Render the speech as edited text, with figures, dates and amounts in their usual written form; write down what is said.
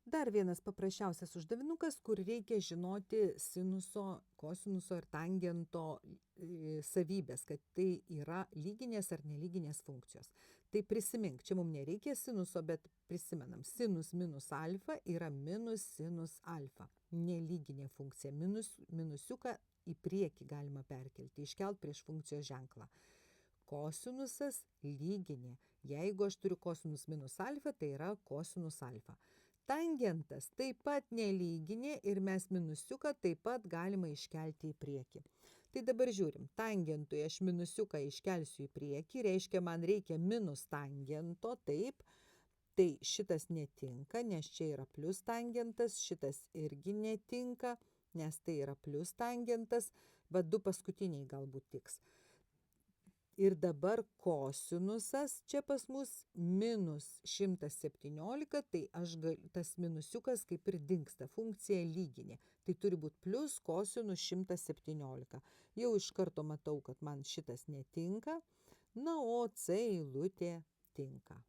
Dar vienas paprasčiausias uždavinukas, kur reikia žinoti sinuso, kosinuso ir tangento savybės, kad tai yra lyginės ar nelyginės funkcijos. Tai prisimink, čia mums nereikia sinuso, bet prisimenam, sinus minus alfa yra minus sinus alfa. Nelyginė funkcija, minusiuką į priekį galima perkelti, iškelt prieš funkcijos ženklą. Kosinusas lyginė. Jeigu aš turiu kosinus minus alfa, tai yra kosinus alfa. Tangentas taip pat nelyginė ir mes minusiuką taip pat galima iškelti į priekį. Tai dabar žiūrim, tangentui aš minusiuką iškelsiu į priekį, reiškia man reikia minus tangento, taip. Tai šitas netinka, nes čia yra plius tangentas, šitas irgi netinka, nes tai yra plius tangentas, bet du paskutiniai galbūt tiks. Ir dabar kosinusas čia pas mus minus 117, tai tas minusiukas kaip ir dingsta, funkcija lyginė. Tai turi būti plius kosinus 117. Jau iš karto matau, kad man šitas netinka, na, o C eilutė tinka.